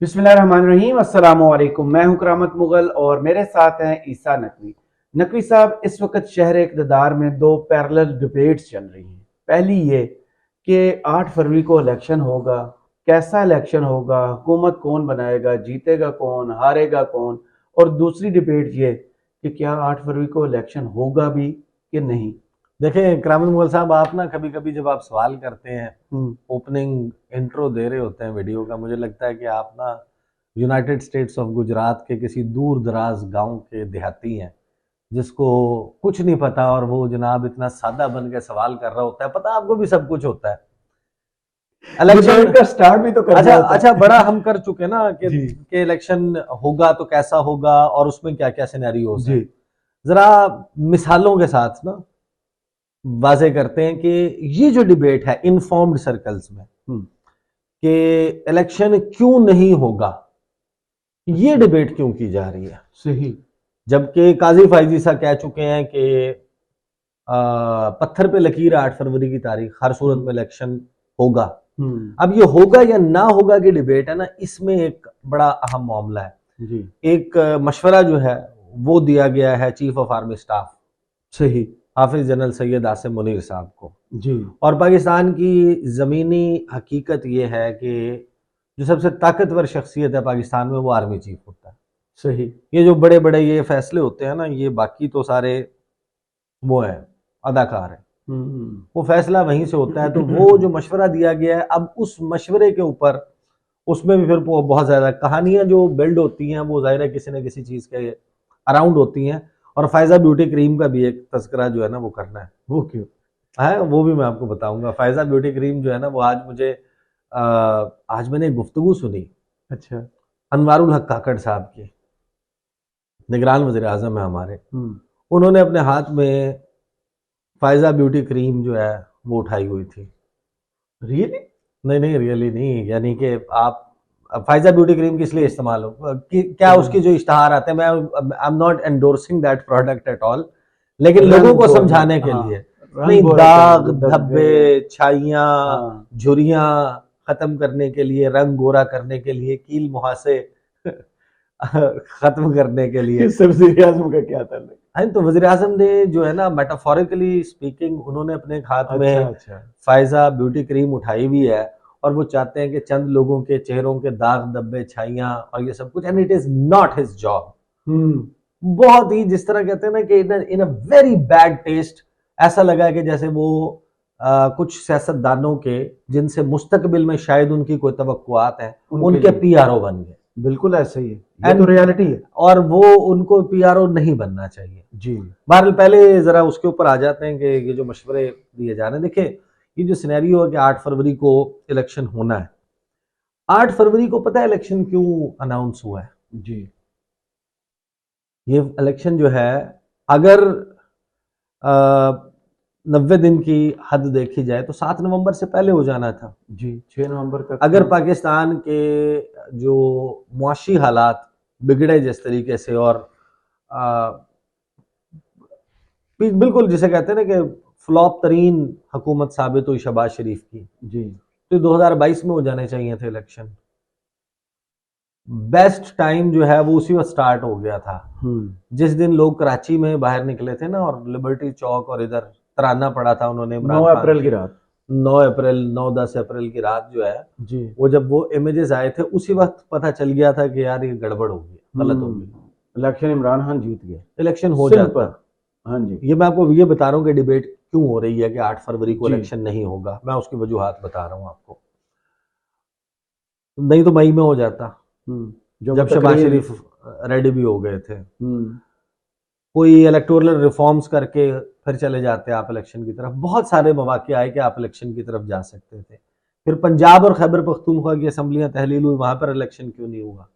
बिस्मिल्लाहिर्रहमानिर्रहीम अस्सलामु अलैकुम। मैं हूं करामत मुगल और मेरे साथ हैं ईसा नकवी। नकवी साहब, इस वक्त शहर इक़्तिदार में दो पैरेलल डिबेट्स चल रही हैं। पहली ये कि 8 फरवरी को इलेक्शन होगा, कैसा इलेक्शन होगा, हुकूमत कौन बनाएगा, जीतेगा कौन, हारेगा कौन। और दूसरी डिबेट ये कि क्या 8 फरवरी को इलेक्शन होगा भी कि नहीं। देखें करामत मुगल साहब, आप ना कभी कभी जब आप सवाल करते हैं, ओपनिंग इंट्रो दे रहे होते हैं वीडियो का, मुझे लगता है कि आप ना यूनाइटेड स्टेट्स ऑफ गुजरात के किसी दूर दराज गांव के देहाती हैं जिसको कुछ नहीं पता, और वो जनाब इतना सादा बन के सवाल कर रहा होता है। पता आपको भी सब कुछ होता है। इलेक्शन का स्टार्ट भी तो करना होता अच्छा है। बड़ा हम कर चुके ना कि जी इलेक्शन होगा तो कैसा होगा और उसमें क्या क्या सिनेरियोज जी। हैं। जरा मिसालों के साथ ना वाजे करते हैं कि ये जो डिबेट है इनफॉर्म्ड सर्कल्स में कि इलेक्शन क्यों नहीं होगा, ये डिबेट क्यों की जा रही है। सही। जबकि काजी फायजी सा कह चुके हैं कि पत्थर पे लकीर 8 फरवरी की तारीख, हर सूरत में इलेक्शन होगा। अब ये होगा या ना होगा की डिबेट है ना, इसमें एक बड़ा अहम मामला है। जी एक मशवरा जो है वो दिया गया है चीफ ऑफ आर्मी स्टाफ सही। हाफिज जनरल सैयद आसिम मुनीर साहब को। जी और पाकिस्तान की ज़मीनी हकीकत ये है कि जो सबसे ताकतवर शख्सियत है पाकिस्तान में वो आर्मी चीफ होता है। सही। ये जो बड़े बड़े ये फैसले होते हैं ना, ये बाकी तो सारे वो है अदाकार है, वो फैसला वहीं से होता है। तो वो जो मशवरा दिया गया है, अब उस मशवरे के ऊपर उसमें भी फिर बहुत ज़्यादा कहानियां जो बिल्ड होती हैं, वो ज़ाहिर है किसी न किसी चीज़ के अराउंड होती हैं। और फायजा ब्यूटी क्रीम का भी एक तस्करा जो है ना वो करना है। वो क्यों है वो भी मैं आपको बताऊंगा। फायजा ब्यूटी क्रीम जो है ना वो आज मुझे आज मैंने एक गुफ्तगू सुनी अच्छा। अनवारुल हक काकड़ साहब की, निगरान वज़ीर आज़म है हमारे। उन्होंने अपने हाथ में फायजा ब्यूटी क्रीम जो है वो उठाई हुई थी। रियली? नहीं नहीं रियली नहीं, यानी कि आप फायजा ब्यूटी क्रीम किस लिए इस्तेमाल हो क्या तो उसके जो इश्तहार आते हैं, मैं आई am not endorsing that product at all, लेकिन लोगों रंग को गोरा, समझाने के हाँ, लिए। रंग नहीं, गोरा करने दाग को धब्बे। धब्बे छाइयां हाँ। झुर्रियां खत्म करने के लिए, रंग गोरा करने के लिए, कील मुहासे खत्म करने के लिए। इस वज़ीर आज़म का क्या ताल्लुक? है तो वज़ीर आज़म ने जो है ना, मेटाफोरिकली स्पीकिंग, उन्होंने अपने हाथ अच्छा में अच्छा। फायजा ब्यूटी क्रीम उठाई हुई है और वो चाहते हैं कि चंद लोगों के चेहरों के दाग धब्बे छाइयां और ये सब कुछ, and it is not his job. बहुत ही जिस तरह कहते हैं ना कि इन अ वेरी बैड टेस्ट, ऐसा लगा कि जैसे वो कुछ सियासतदानों के जिनसे मुस्तकबिल में शायद उनकी कोई तवक्कुआत है, उनके पीआरओ बन गए। बिल्कुल ऐसा ही है, ये तो रियलिटी है। और वो उनको पीआरओ नहीं बनना चाहिए। जी बहरहाल पहले जरा उसके ऊपर आ जाते हैं कि ये जो मशवरे दिए जा रहे हैं। देखिए, ये जो सिनेरियो है कि 8 फरवरी को इलेक्शन होना है, 8 फरवरी को पता है इलेक्शन क्यों अनाउंस हुआ है? जी। ये इलेक्शन जो है, अगर 90 दिन की हद देखी जाए तो 7 नवंबर से पहले हो जाना था। जी 6 नवंबर तक अगर था। पाकिस्तान के जो मुआशी हालात बिगड़े जिस तरीके से, और बिल्कुल जिसे कहते हैं ना कि फ्लॉप तरीन हुकूमत साबित हुई शहबाज शरीफ की, जी तो 2022 में हो जाने चाहिए थे इलेक्शन। बेस्ट टाइम जो है वो उसी वक्त स्टार्ट हो गया था जिस दिन लोग कराची में बाहर निकले थे ना, और लिबर्टी चौक और इधर तराना पड़ा था उन्होंने 9 इमरान खान अप्रैल की। की रात। 9-10 अप्रैल की रात जो है, जी वो जब वो इमेजेस आए थे, उसी वक्त पता चल गया था कि यार ये गड़बड़ हो गई, गलत हो गई। इलेक्शन इमरान खान जीत गया। इलेक्शन हो सिंपल। जाता। हाँ जी ये मैं आपको ये बता रहा हूँ कि डिबेट क्यों हो रही है कि 8 फरवरी को जी। इलेक्शन नहीं होगा, मैं उसकी वजूहात बता रहा हूँ आपको। नहीं तो मई में हो जाता, जो वो जब शहबाज तकरीर। शरीफ रेडी भी हो गए थे। हम्म कोई इलेक्टोरल रिफॉर्म्स करके फिर चले जाते आप इलेक्शन की तरफ। बहुत सारे मौके आए कि आप इलेक्शन की तरफ जा सकते थे। फिर पंजाब और खैबर पख्तूनख्वा की असम्बलियां तहलील हुई, वहां पर इलेक्शन क्यों नहीं हुआ?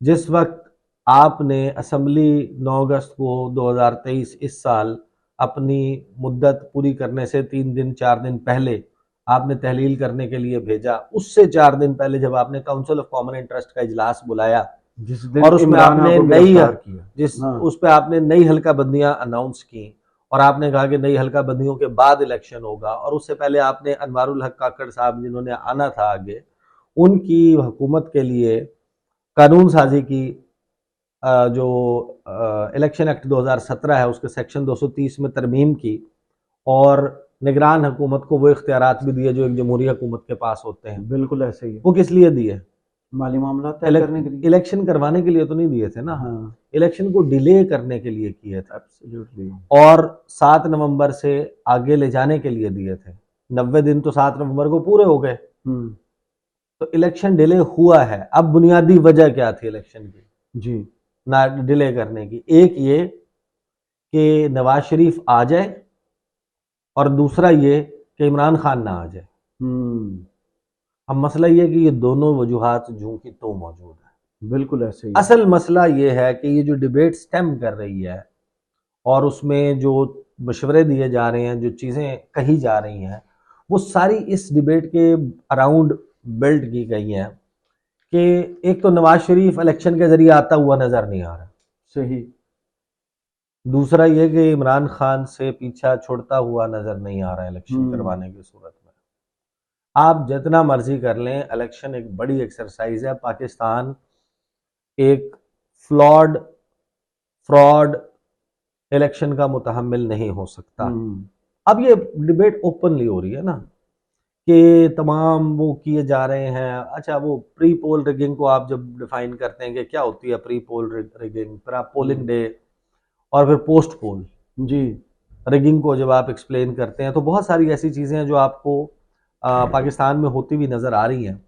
जिस वक्त आपने असम्बली 9 अगस्त को 2023 इस साल अपनी मुद्दत पूरी करने से 3 दिन 4 दिन पहले आपने तहलील करने के लिए भेजा, उससे 4 दिन पहले जब आपने काउंसिल ऑफ कॉमन इंटरेस्ट का इजलास बुलाया जिस दिन और उसमें इमरान आपने को नई गिरफ्तार किया। जिस हाँ उस पे आपने नई हल्का बंदियां अनाउंस की और आपने कहा कि नई हल्का बंदियों के बाद इलेक्शन होगा, और उससे पहले आपने अनवारुल हक काकड़ साहब जिन्होंने आना था आगे, उनकी हुकूमत के लिए कानून साजी की, जो इलेक्शन एक्ट 2017 है उसके सेक्शन 230 में तरमीम की, और निगरान हुकूमत को वो इख्तियारात भी दिए जो एक जमहूरी हुकूमत के पास होते हैं। बिल्कुल ऐसे ही है। वो किस लिए दिए? माली मामला तय करने के लिए। इलेक्शन करवाने के लिए तो नहीं दिए थे ना, हाँ, इलेक्शन को डिले करने के लिए किए थे, एब्सोल्युटली। और 7 नवंबर से आगे ले जाने के लिए दिए थे। 90 दिन तो 7 नवंबर को पूरे हो गए, तो इलेक्शन डिले हुआ है। अब बुनियादी वजह क्या थी इलेक्शन की जी ना डिले करने की? एक ये कि नवाज शरीफ आ जाए, और दूसरा ये कि इमरान खान ना आ जाए। अब मसला ये है कि ये दोनों वजूहात जूं की तो मौजूद है। बिल्कुल ऐसे ही है। असल मसला ये है कि ये जो डिबेट स्टेम कर रही है और उसमें जो मशवरे दिए जा रहे हैं, जो चीज़ें कही जा रही हैं, वो सारी इस डिबेट के अराउंड बिल्ड की गई हैं कि एक तो नवाज शरीफ इलेक्शन के जरिए आता हुआ नजर नहीं आ रहा, सही। दूसरा ये कि इमरान खान से पीछा छुड़ता हुआ नजर नहीं आ रहा है इलेक्शन करवाने की सूरत में। आप जितना मर्जी कर लें, इलेक्शन एक बड़ी एक्सरसाइज है। पाकिस्तान एक फ्रॉड इलेक्शन का मुतहम्मिल नहीं हो सकता। अब ये डिबेट ओपनली हो रही है ना, कि तमाम वो किए जा रहे हैं। अच्छा, वो प्री पोल रिगिंग को आप जब डिफाइन करते हैं कि क्या होती है प्री पोल रिगिंग, फिर आप पोलिंग डे और फिर पोस्ट पोल जी रिगिंग को जब आप एक्सप्लेन करते हैं, तो बहुत सारी ऐसी चीज़ें हैं जो आपको पाकिस्तान में होती हुई नज़र आ रही हैं,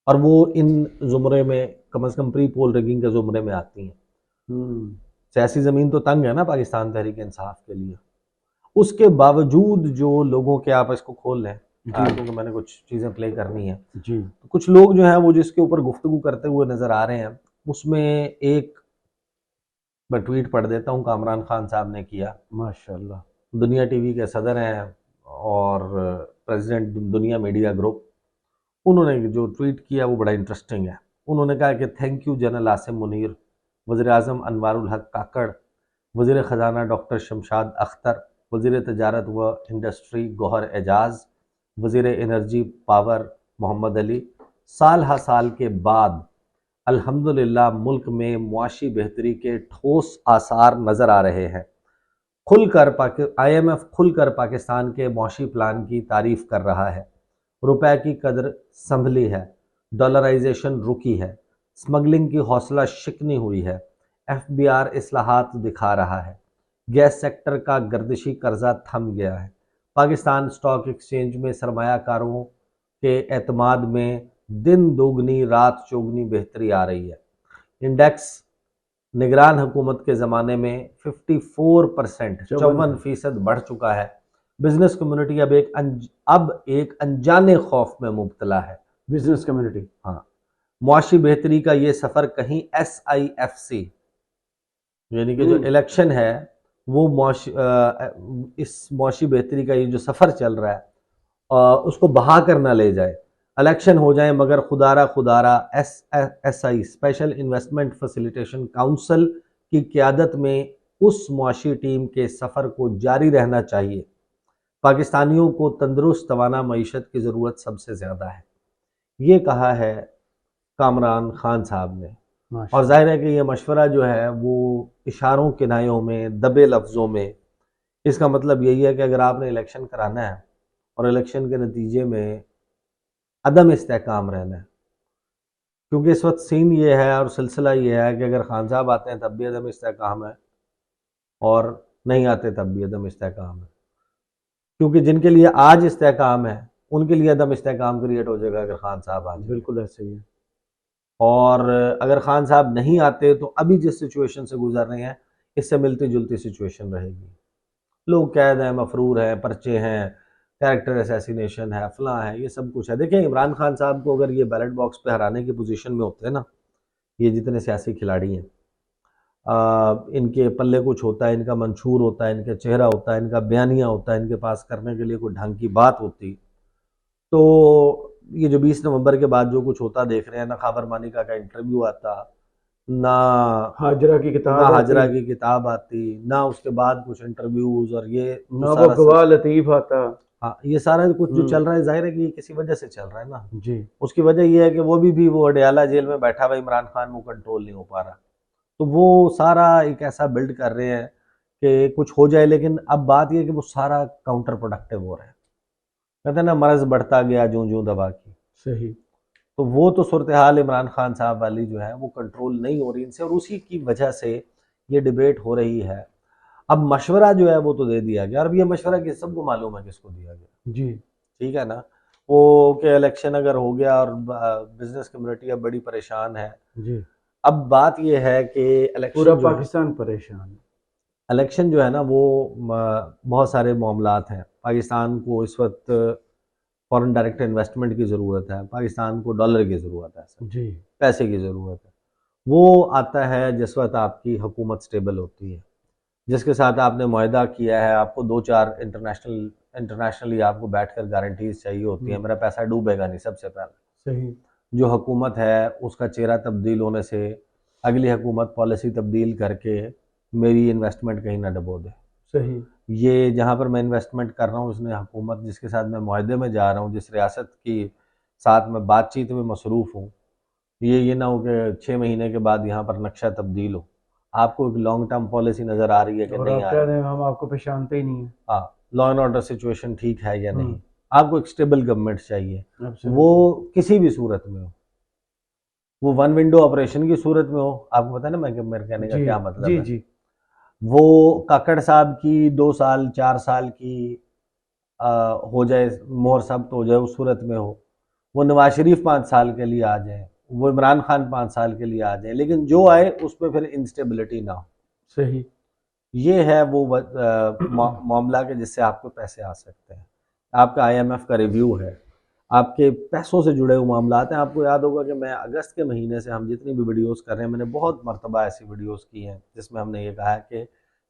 और वो इन जुमरे में कम से कम प्री पोल रिगिंग के जुमरे में आती हैं। सियासी ज़मीन तो तंग है ना पाकिस्तान तहरीक इंसाफ के लिए। उसके बावजूद जो लोगों के, आप इसको खोल लें क्योंकि मैंने कुछ चीज़ें प्ले करनी है जी। तो कुछ लोग जो हैं वो जिसके ऊपर गुफ्तगू करते हुए नज़र आ रहे हैं, उसमें एक मैं ट्वीट पढ़ देता हूँ, कामरान खान साहब ने किया। माशाल्लाह। दुनिया टीवी के सदर हैं और प्रेसिडेंट दुनिया मीडिया ग्रुप। उन्होंने जो ट्वीट किया वो बड़ा इंटरेस्टिंग है। उन्होंने कहा कि thank you general Asim Munir, वज़ीर आज़म अनवारुल हक काकड़, वज़ीर ख़जाना डॉक्टर शमशाद अख्तर, वज़ीर तजारत व इंडस्ट्री गौहर एजाज, वज़ीर एनर्जी पावर मोहम्मद अली। साल हा साल के बाद अल्हम्दुलिल्लाह मुल्क में मुआशी बेहतरी के ठोस आसार नज़र आ रहे हैं। IMF खुलकर पाकिस्तान के मुआशी प्लान की तारीफ कर रहा है। रुपए की कदर संभली है, डॉलराइजेशन रुकी है, स्मगलिंग की हौसला शिकनी हुई है, FBR इस्लाहात दिखा रहा है, गैस सेक्टर का गर्दिशी कर्जा थम गया है, पाकिस्तान स्टॉक एक्सचेंज में सरमायाकारों के एतमाद में दिन दोगुनी रात चौगुनी बेहतरी आ रही है। इंडेक्स निगरान हुकूमत के ज़माने में 54%, 54% बढ़ चुका है। बिजनेस कम्युनिटी अब एक अनजाने खौफ में मुब्तला है। Business community. हाँ, मुआशी बेहतरी का ये सफ़र कहीं SIFC यानी कि जो इलेक्शन है वो इस मुआशी बेहतरी का ये जो सफ़र चल रहा है उसको बहा कर ना ले जाए। इलेक्शन हो जाए मगर खुदारा SI special investment facilitation council की क़यादत में उस मुआशी टीम के सफ़र को जारी रहना चाहिए। पाकिस्तानियों को तंदुरुस्त तवाना मईशत की ज़रूरत सबसे ज़्यादा है, ये कहा है कामरान खान साहब ने। और जाहिर है कि ये मशवरा जो है वो इशारों किनायों में, दबे लफ्ज़ों में, इसका मतलब यही है कि अगर आपने इलेक्शन कराना है और इलेक्शन के नतीजे में अदम इस्तेहकाम रहना है, क्योंकि इस वक्त सीन ये है और सिलसिला ये है कि अगर खान साहब आते हैं तब भी अदम इस्तेहकाम है और नहीं आते तब भी अदम इस्तेहकाम है, क्योंकि जिनके लिए आज इस्तेहकाम है उनके लिए अदम इस्तेहकाम क्रिएट हो जाएगा अगर खान साहब आ जाए। बिल्कुल ऐसे ही है। और अगर खान साहब नहीं आते तो अभी जिस सिचुएशन से गुजर रहे हैं इससे मिलती जुलती सिचुएशन रहेगी। लोग कैद हैं, मफरूर हैं, पर्चे हैं, कैरेक्टर असैसिनेशन है, फलां है, ये सब कुछ है। देखिए, इमरान खान साहब को अगर ये बैलेट बॉक्स पे हराने की पोजीशन में होते हैं ना, ये जितने सियासी खिलाड़ी हैं, इनके पल्ले कुछ होता है, इनका मंशूर होता है, इनका चेहरा होता है, इनका बयानिया होता है, इनके पास करने के लिए कोई ढंग की बात होती, तो ये जो 20 नवंबर के बाद जो कुछ होता देख रहे हैं, ना खबर मानिका का इंटरव्यू आता, ना हाजरा की किताब आती, ना उसके बाद कुछ इंटरव्यूज, और ये ना वो गवाह लतीफ़ आता। हाँ, ये सारा कुछ जो चल हम्म, रहा है जाहिर है कि ये किसी वजह से चल रहा है ना। जी उसकी वजह ये है कि वो अडयाला जेल में बैठा हुआ इमरान खान वो कंट्रोल नहीं हो पा रहा। तो वो सारा एक ऐसा बिल्ड कर रहे हैं कि कुछ हो जाए, लेकिन अब बात ये है कि वो सारा काउंटर प्रोडक्टिव हो रहा है। कहते हैं ना, मर्ज बढ़ता गया जूं जूं दबा की। सही। तो वो तो सूरत हाल इमरान खान साहब वाली जो है वो कंट्रोल नहीं हो रही इनसे, और उसी की वजह से ये डिबेट हो रही है। अब मशवरा जो है वो तो दे दिया गया, और अब ये मशवरा किस सबको मालूम है किसको दिया गया। जी ठीक है ना। वो कि इलेक्शन अगर हो गया और बिजनेस कम्युनिटी अब बड़ी परेशान है। जी, अब बात ये है कि पूरा इलेक्शन जो है, पाकिस्तान परेशान है। इलेक्शन जो है ना वो बहुत सारे मामलात हैं। पाकिस्तान को इस वक्त फॉरेन डायरेक्ट इन्वेस्टमेंट की ज़रूरत है, पाकिस्तान को डॉलर की ज़रूरत है, सर जी पैसे की ज़रूरत है। वो आता है जिस वक्त आपकी हुकूमत स्टेबल होती है, जिसके साथ आपने मुआहदा किया है। आपको दो चार इंटरनेशनली आपको बैठकर गारंटीज चाहिए होती है, हम्म, मेरा पैसा डूबेगा नहीं। सबसे पहले सही जो हुकूमत है उसका चेहरा तब्दील होने से अगली हुकूमत पॉलिसी तब्दील करके मेरी इन्वेस्टमेंट कहीं ना डबो दे। सही। ये जहाँ पर मैं इन्वेस्टमेंट कर रहा हूँ, उसने हुकूमत जिसके साथ मैं मुआहदे में जा रहा हूँ, जिस रियासत की साथ मैं बातचीत में मसरूफ़ हूँ, ये ना हो कि 6 महीने के बाद यहाँ पर नक्शा तब्दील हो। आपको एक लॉन्ग टर्म पॉलिसी नज़र आ रही है कि और नहीं आप आ कह रही। रहे हैं हम आपको पहचानते ही नहीं है। हाँ, लॉ एंड ऑर्डर सिचुएशन ठीक है या नहीं। हम्म, आपको एक स्टेबल गवर्नमेंट चाहिए, वो एब्सोल्युटली। किसी भी सूरत में हो। वो वन विंडो ऑपरेशन की सूरत में हो। आपको पता है ना मैं मेरे कहने का जी क्या मतलब जी है। जी। वो काकड़ साहब की 2 साल 4 साल की अ, हो जाए, मोहर साहब तो हो जाए, उस सूरत में हो। वो नवाज शरीफ 5 साल के लिए आ जाए, वो इमरान खान 5 साल के लिए आ जाए, लेकिन जो आए उसमें फिर इंस्टेबिलिटी ना हो। सही। ये है वो मामला के जिससे आपको पैसे आ सकते हैं। आपका आईएमएफ का रिव्यू है, आपके पैसों से जुड़े हुए मामला हैं। आपको याद होगा कि मैं अगस्त के महीने से हम जितनी भी वीडियोस कर रहे हैं, मैंने बहुत मरतबा ऐसी वीडियोस की हैं जिसमें हमने ये कहा है कि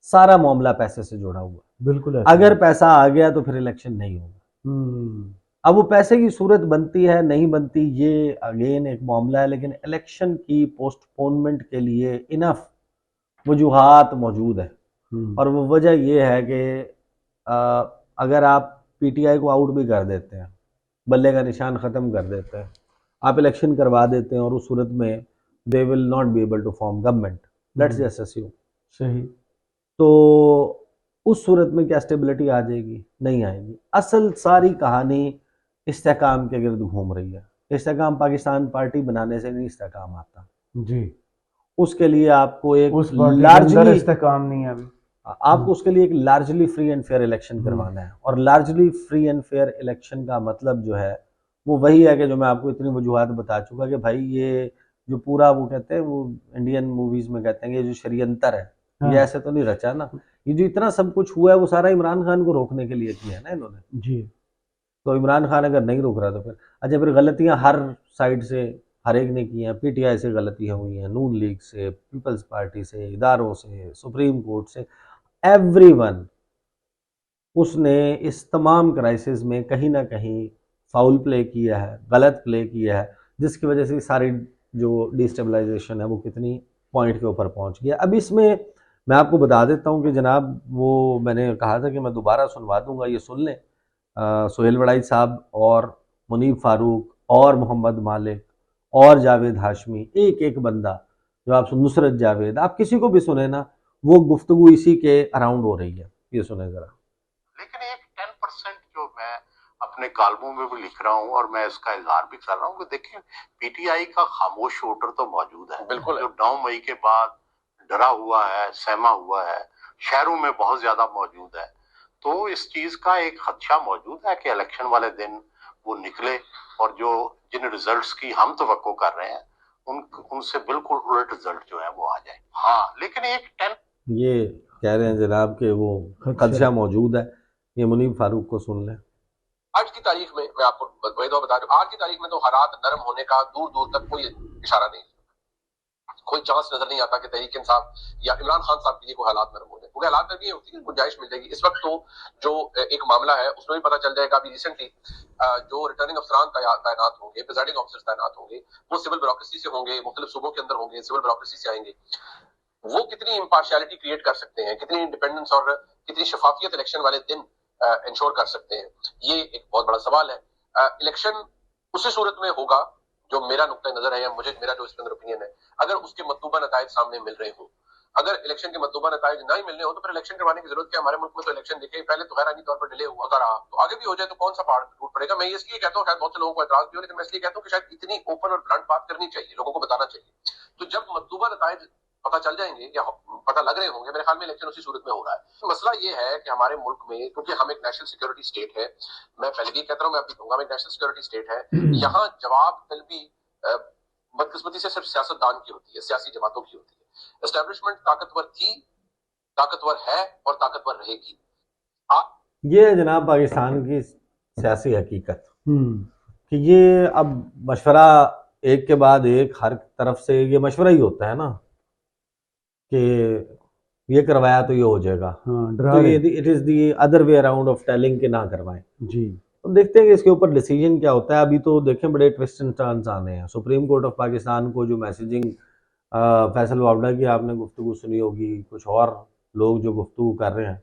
सारा मामला पैसे से जुड़ा हुआ बिल्कुल है। ऐसा अगर है। पैसा आ गया तो फिर इलेक्शन नहीं होगा। हम्म, अब वो पैसे की सूरत बनती है नहीं बनती, ये अगेन एक मामला है, लेकिन इलेक्शन की पोस्टपोनमेंट के लिए इनफ वजूहात मौजूद है। हम्म, और वो वजह ये है कि अगर आप पीटीआई को आउट भी कर देते हैं, बल्ले का निशान ख़त्म कर देते हैं, आप इलेक्शन करवा देते हैं, और उस सूरत में they will not be able to form government, let's hmm, just assume. सही। तो उस सूरत में क्या स्टेबिलिटी आ जाएगी? नहीं आएगी। असल सारी कहानी इस्तेहकाम के गिर्द घूम रही है। इस्तेहकाम पाकिस्तान पार्टी बनाने से नहीं इस्तेहकाम आता। जी, उसके लिए आपको एक उस पार्टी के अंदर लार्जली इस्तेकाम नहीं है अभी। आपको उसके लिए एक largely free and fair election hmm, करवाना है। और largely free and fair election का मतलब जो है वो वही है कि जो मैं आपको इतनी वजूहत बता चुका कि भाई ये जो पूरा वो कहते हैं, वो इंडियन मूवीज में कहते हैं कि ये जो षड्यंत्र है, ये हाँ ऐसे तो नहीं रचा ना। ये जो इतना सब कुछ हुआ है वो सारा इमरान खान को रोकने के लिए किया है ना इन्होंने। जी। तो इमरान खान अगर नहीं रोक रहा तो फिर अच्छा, फिर गलतियां हर साइड से हर एक ने की हैं। पीटीआई से गलतियां हुई हैं, नून लीग से, पीपल्स पार्टी से, इदारों से, सुप्रीम कोर्ट से, एवरीवन। उसने इस तमाम क्राइसिस में कहीं ना कहीं फाउल प्ले किया है, गलत प्ले किया है, जिसकी वजह से सारी जो डिस्टेबलाइजेशन है वो कितनी पॉइंट के ऊपर पहुंच गया। अब इसमें मैं आपको बता देता हूं कि जनाब, वो मैंने कहा था कि मैं दोबारा सुनवा दूंगा, ये सुन लें। सोहेल वड़ाई साहब और मुनीब फारूक और मोहम्मद मालिक और जावेद हाशमी, एक एक बंदा, जो आप नुसरत जावेद, आप किसी को भी सुने ना, वो गुफ्तगू इसी के अराउंड हो रही है। ये सुने जरा। लेकिन एक 10% जो मैं अपने कालमों में भी लिख रहा हूँ और मैं इसका इजहार भी कर रहा हूँ कि देखिए, पीटीआई का खामोश वोटर तो मौजूद है, बिल्कुल, जो 9 मई के बाद डरा हुआ है, सहमा हुआ है, शहरों में बहुत ज्यादा मौजूद है। तो इस चीज का एक खदशा मौजूद है कि इलेक्शन वाले दिन वो निकले और जो जिन रिजल्ट्स की हम तवक्को कर रहे हैं उनसे बिल्कुल उलट रिजल्ट जो है वो आ जाए। हाँ, लेकिन एक 10। ये कह रहे हैं जनाब कि वो अच्छा। खदशा मौजूद है। ये मुनीब फारूक को सुन लें। आज की तारीख में मैं आपको बता दूं, आज की तारीख में तो हालात नरम होने का दूर दूर तक कोई इशारा नहीं, कोई चांस नजर नहीं आता कि तहरीक इंसाफ या इमरान खान साहब के लिए कोई हालात नरम हो जाए। क्योंकि हालात नरम ये होती है, गुंजाइश मिल जाएगी। इस वक्त तो जो एक मामला है उसमें भी पता चल जाएगा। अभी रिसेंटली जो रिटर्निंग अफसरान तैनात होंगे, प्रिजाइडिंग ऑफिसर्स तैनात होंगे, वो सिविल ब्यूरोक्रेसी से होंगे, मुख्तलिफ सूबों के अंदर होंगे, सिविल ब्यूरोक्रेसी से आएंगे। वो कितनी इम्पार्शियलिटी क्रिएट कर सकते हैं, कितनी इंडिपेंडेंस और कितनी शफाफियत इलेक्शन वाले दिन इंश्योर कर सकते हैं, ये एक बहुत बड़ा सवाल है। इलेक्शन उसी सूरत में होगा जो मेरा नुक्ता नजर है या मेरा जो इसके अंदर ओपिनियन है, अगर उसके मतलूबा नताइज सामने मिल रहे हों। अगर इलेक्शन के मतलूबा नताइज नहीं मिलने हो तो फिर इलेक्शन करवाने की जरूरत क्या? हमारे मुल्क में तो इलेक्शन देखे पहले तो गैर आईनी तौर पर डिले हुआ रहा, तो आगे भी हो जाए तो कौन सा पहाड़ टूट पड़ेगा। मैं इसलिए कहता हूँ, शायद बहुत से लोगों को एतराज भी हो, लेकिन मैं इसलिए कहता हूँ कि शायद इतनी ओपन और ब्लंट बात करनी चाहिए, लोगों को बताना चाहिए। तो जब मतलूबा नताइज पता चल जाएंगे या पता लग रहे होंगे, मेरे ख्याल में इलेक्शन उसी सूरत में हो रहा है। तो मसला ये है कि हमारे मुल्क में, क्योंकि हम एक नेशनल सिक्योरिटी स्टेट है, मैं पहले भी कहता हूँ, मैं अभी कहूंगा, हम एक नेशनल सिक्योरिटी स्टेट है, यहाँ जवाब तलबी बदकिस्मती से सिर्फ सियासतदान की होती है, सियासी जमातों की होती है। एस्टेब्लिशमेंट ताकतवर थी, ताकतवर है और ताकतवर रहेगी। ये है जनाब पाकिस्तान की सियासी हकीकत कि ये अब मशवरा एक के बाद एक हर तरफ से ये मशवरा ही होता है ना कि ये करवाया तो ये हो जाएगा। तो ये it is the other way around of telling कि ना करवाएं जी। तो देखते हैं कि इसके ऊपर डिसीजन क्या होता है। अभी तो देखें बड़े ट्विस्ट एंड टर्न्स आने हैं। सुप्रीम कोर्ट ऑफ पाकिस्तान को जो मैसेजिंग फैसल वावड़ा की आपने गुफ्तगू सुनी होगी, कुछ और लोग जो गुफ्तगू कर रहे हैं,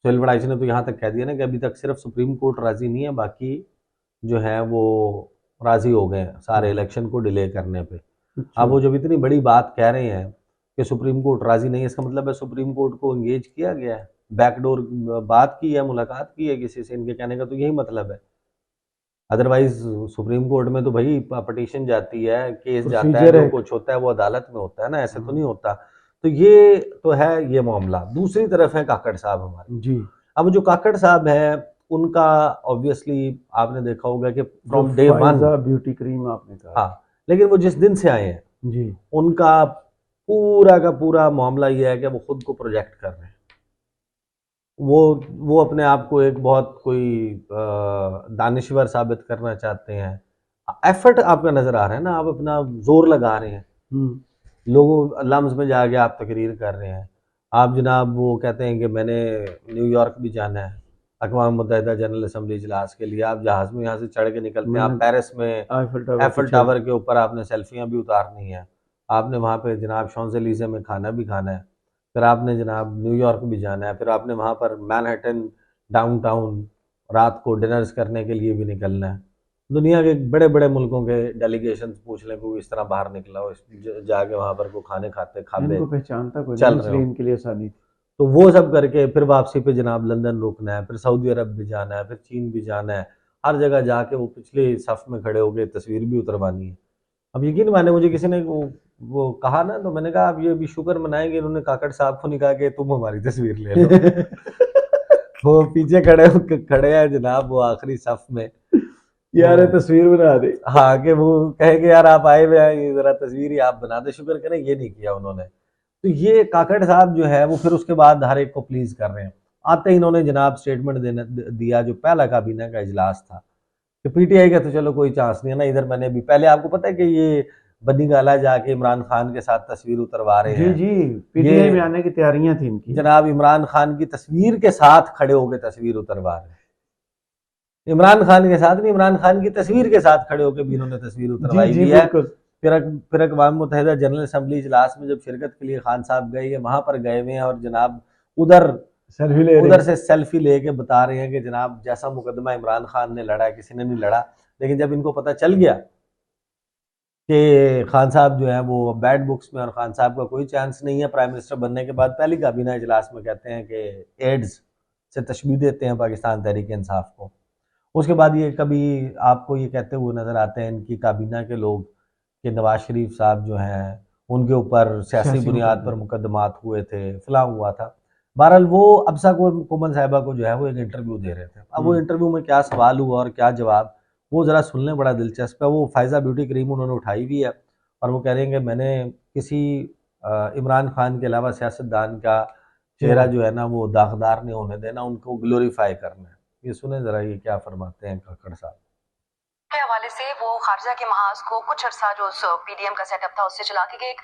सोहेल वड़ाइची ने तो यहाँ तक कह दिया ना कि अभी तक सिर्फ सुप्रीम कोर्ट राजी नहीं है, बाकी जो है वो राजी हो गए सारे इलेक्शन को डिले करने पे। अब वो जब इतनी बड़ी बात कह रहे हैं कि सुप्रीम कोर्ट राजी नहीं है, इसका मतलब है सुप्रीम कोर्ट को एंगेज किया गया है, बैकडोर बात की है, मुलाकात की है किसी से। इनके कहने का तो यही मतलब है। अदरवाइज सुप्रीम कोर्ट में तो भाई पटिशन जाती है, केस जाता है, जो कुछ होता है वो अदालत में होता है ना, ऐसे तो नहीं होता। तो ये तो है ये मामला। दूसरी तरफ है काकड़ साहब हमारे जी। अब जो काकड़ साहब है उनका ऑब्वियसली आपने देखा होगा कि from day one beauty cream आपने कहा, हाँ, लेकिन वो जिस दिन से आए हैं जी, उनका पूरा का पूरा मामला ये है कि वो खुद को प्रोजेक्ट कर रहे हैं। वो अपने आप को एक बहुत कोई दानिश्वर साबित करना चाहते हैं। एफर्ट आपका नजर आ रहा है ना, आप अपना जोर लगा रहे हैं, लोगों लम्स में जाके आप तकरीर कर रहे हैं। आप जनाब वो कहते हैं कि मैंने न्यूयॉर्क भी जाना है अक़वाम मुत्तहिदा जनरल असम्बली इजलास के लिए, आप जहाज़ में यहाँ से चढ़ के निकलते हैं, आप पेरिस में एफिल टावर के ऊपर आपने सेल्फियाँ भी उतारनी है, आपने वहाँ पे जनाब शॉन्ज़ेलीज़े में खाना भी खाना है, फिर आपने जनाब न्यूयॉर्क भी जाना है, फिर आपने वहाँ पर मैनहट्टन डाउनटाउन रात को डिनर्स करने के लिए भी निकलना है। दुनिया के बड़े बड़े मुल्कों के डेलीगेशन पूछ लें कोई इस तरह बाहर निकला हो, जाके वहाँ पर को खाने खाते पहचानता कोई चल रहे इनके लिए आसानी। तो वो सब करके फिर वापसी पे जनाब लंदन रुकना है, फिर सऊदी अरब भी जाना है, फिर चीन भी जाना है, हर जगह जाके वो पिछले सफ में खड़े होकर तस्वीर भी उतरवानी है। अब यकीन माने मुझे किसी ने वो कहा ना, तो मैंने कहा आप ये भी शुक्र मनाएंगे इन्होंने काकड़ साहब को नहीं कहा कि तुम हमारी तस्वीर ले लो। वो पीछे खड़े हैं जनाब, वो आखिरी सफ में, यार तस्वीर बना दे। हाँ, कि वो कहेंगे यार आप आए हुए हैं, जरा तस्वीर ही आप बना दे, शुक्र करें ये नहीं किया उन्होंने। तो ये काकड़ साहब जो है वो फिर उसके बाद हर एक को प्लीज कर रहे हैं। आते ही इन्होंने जनाब स्टेटमेंट दिया, जो पहला काबीना का इजलास था कि पीटीआई का तो चलो कोई चांस नहीं है ना। इधर मैंने भी पहले आपको पता है कि ये बन्नी गाला जाके इमरान खान के साथ तस्वीर उतरवा रहे हैं जी, पीटीआई में आने की तैयारियां थी इनकी। जनाब इमरान खान की तस्वीर के साथ खड़े होकर तस्वीर उतरवा रहे हैं। इमरान खान के साथ नहीं, इमरान खान की तस्वीर के साथ खड़े होकर भी इन्होंने तस्वीर उतरवाई हुई है। फिर अक़वाम मुत्तहिदा जनरल असम्बली इजलास में जब शिरकत के लिए खान साहब गए, ये वहां पर गए हुए हैं और जनाब उधर से सेल्फी लेके बता रहे हैं कि जनाब जैसा मुकदमा इमरान खान ने लड़ा किसी ने नहीं लड़ा। लेकिन जब इनको पता चल गया कि खान साहब जो है वो बैड बुक्स में और खान साहब का कोई चांस नहीं है प्राइम मिनिस्टर बनने के बाद, पहली काबीना इजलास में कहते हैं कि एड्स से तशबीह देते हैं पाकिस्तान तहरीक इंसाफ को। उसके बाद ये कभी आपको ये कहते हुए नजर आते हैं इनकी काबीना के लोग कि नवाज शरीफ साहब जो हैं उनके ऊपर सियासी बुनियाद पर मुकदमात हुए थे, फलां हुआ था। बहरहाल वो अब्सा कोमल साहिबा को जो है वो एक इंटरव्यू दे रहे थे। अब वो इंटरव्यू में क्या सवाल हुआ और क्या जवाब, वो ज़रा सुनने बड़ा दिलचस्प है। वो फायज़ा ब्यूटी क्रीम उन्होंने उठाई हुई है और वो कह रहे हैं कि मैंने किसी इमरान खान के अलावा सियासतदान का चेहरा जो है ना वो दागदार नहीं होने देना, उनको ग्लोरीफाई करना है। ये सुने ज़रा ये क्या फरमाते हैं काकड़ साहब। के हवाले से वो खारजा के महाज को कुछ अर्सा जो पीडीएम का सेटअप था उससे चला के एक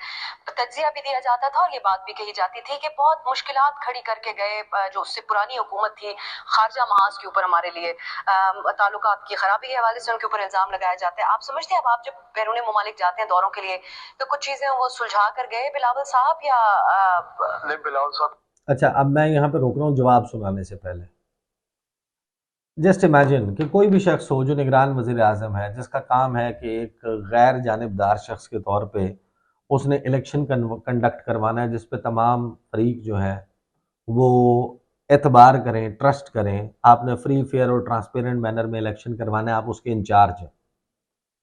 तज्जिया भी दिया जाता था और ये बात भी कही जाती थी कि बहुत मुश्किलात खड़ी करके गए जो उससे पुरानी हुकूमत थी खारजा महाज के ऊपर हमारे लिए ताल्लुकात की खराबी के हवाले से उनके ऊपर इल्जाम लगाया जाता है। आप समझते हैं अब आप जब बैरून ममालिक जाते हैं दौरों के लिए तो कुछ चीजें वो सुलझा कर गए बिलावल साहब या नहीं बिलावल साहब? अच्छा, अब मैं यहाँ पे रोक रहा हूँ जवाब सुनाने से पहले। जस्ट इमेजिन कि कोई भी शख्स हो जो निगरान वज़ीर आज़म है, जिसका काम है कि एक गैर जानिबदार शख्स के तौर पे उसने इलेक्शन कंडक्ट करवाना है, जिस पे तमाम फरीक जो है वो एतबार करें, ट्रस्ट करें। आपने फ्री, फेयर और ट्रांसपेरेंट मैनर में इलेक्शन करवाना है, आप उसके इंचार्ज हैं।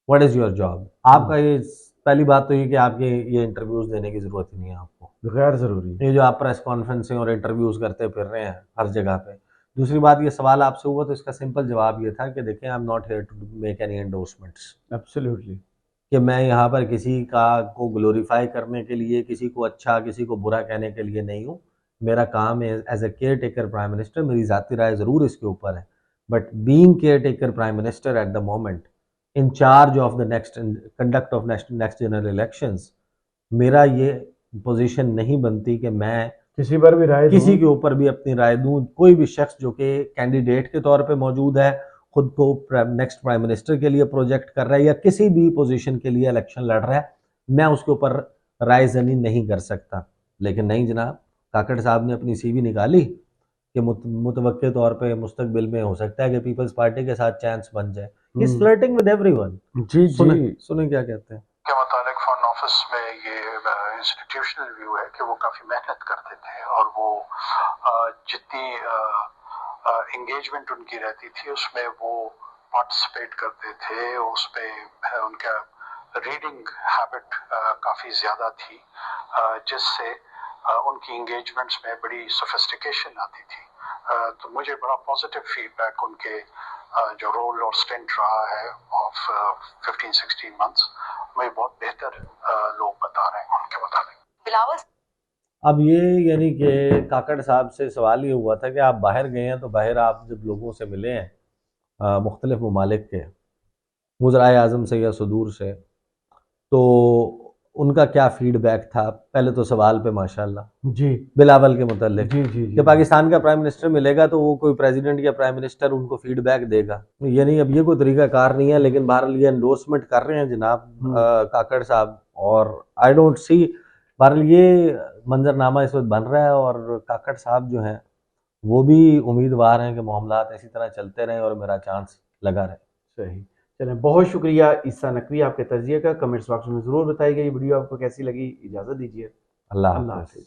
What is your job? आपका ये पहली बात तो ये कि आपके ये इंटरव्यूज़ देने की ज़रूरत ही नहीं है आपको, गैर ज़रूरी। ये जो आप प्रेस कॉन्फ्रेंसें और इंटरव्यूज़ करते फिर रहे हैं हर जगह पे। दूसरी बात, ये सवाल आपसे हुआ तो इसका सिंपल जवाब ये था कि देखें, I am not here to make any endorsements, absolutely. कि मैं यहाँ पर किसी का को ग्लोरीफाई करने के लिए, किसी को अच्छा किसी को बुरा कहने के लिए नहीं हूँ। मेरा काम है as a caretaker prime minister, मेरी ज़ाती राय ज़रूर इसके ऊपर है, but being caretaker prime minister at the moment in charge of the next conduct of next general elections, मेरा ये पोजीशन नहीं बनती कि मैं किसी पर भी राय किसी दूं। के ऊपर भी अपनी राय दूं। कोई भी शख्स जो कि कैंडिडेट के तौर पे मौजूद है, खुद को नेक्स्ट प्राइम मिनिस्टर के लिए प्रोजेक्ट कर रहा है या किसी भी पोजीशन के लिए इलेक्शन लड़ रहा है, मैं उसके ऊपर राय जनी नहीं कर सकता। लेकिन नहीं जनाब, काकड़ साहब ने अपनी सीवी निकाली कि मुतवक्के तौर पे मुस्तकबिल में हो सकता है कि पीपल्स पार्टी के साथ चांस बन जाए। He is flirting with everyone. जी जी। सुने क्या कहते हैं। के मुतालिक फॉरेन ऑफिस में ये इंस्टीट्यूशनल व्यू है कि वो काफ़ी मेहनत करते थे और वो जितनी एंगेजमेंट उनकी रहती थी उसमें वो पार्टिसिपेट करते थे, उसमें उनका रीडिंग हैबिट काफ़ी ज़्यादा थी, जिससे उनकी एंगेजमेंट्स में बड़ी सोफिस्टिकेशन आती थी। तो मुझे बड़ा पॉजिटिव फीडबैक उनके जो रोल और स्टेंट रहा है ऑफ 15-16 मंथ्स में बहुत बेहतर लोग बता रहे हैं उनके मुताबिक। बिलावल अब ये यानी कि काकड़ साहब से सवाल ये हुआ था कि आप बाहर गए हैं, तो बाहर आप जब लोगों से मिले हैं मुख्तलिफ ममालिक के, वज़राए आज़म से या सुदूर से, तो उनका क्या फीडबैक था? पहले तो सवाल पे माशाल्लाह जी बिलावल के मुतल्लिक जी जी कि पाकिस्तान का प्राइम मिनिस्टर मिलेगा तो वो कोई प्रेसिडेंट या प्राइम मिनिस्टर उनको फीडबैक देगा, यानी अब ये कोई तरीका कार नहीं है। लेकिन बहरहाल ये एंडोर्समेंट कर रहे हैं जनाब काकड़ साहब, और आई डोंट सी, बहरहाल ये मंजरनामा इस वक्त बन रहा है और काकड़ साहब जो हैं वो भी उम्मीदवार हैं कि मामलात इसी तरह चलते रहें और मेरा चांस लगा रहे। सही। चलें, बहुत शुक्रिया ईसा नकवी आपके तजिए का। कमेंट्स बॉक्स में ज़रूर बताइएगा ये वीडियो आपको कैसी लगी। इजाज़त दीजिए। अल्लाह अल्लाह हाफ़िज़। हाफ़िज़।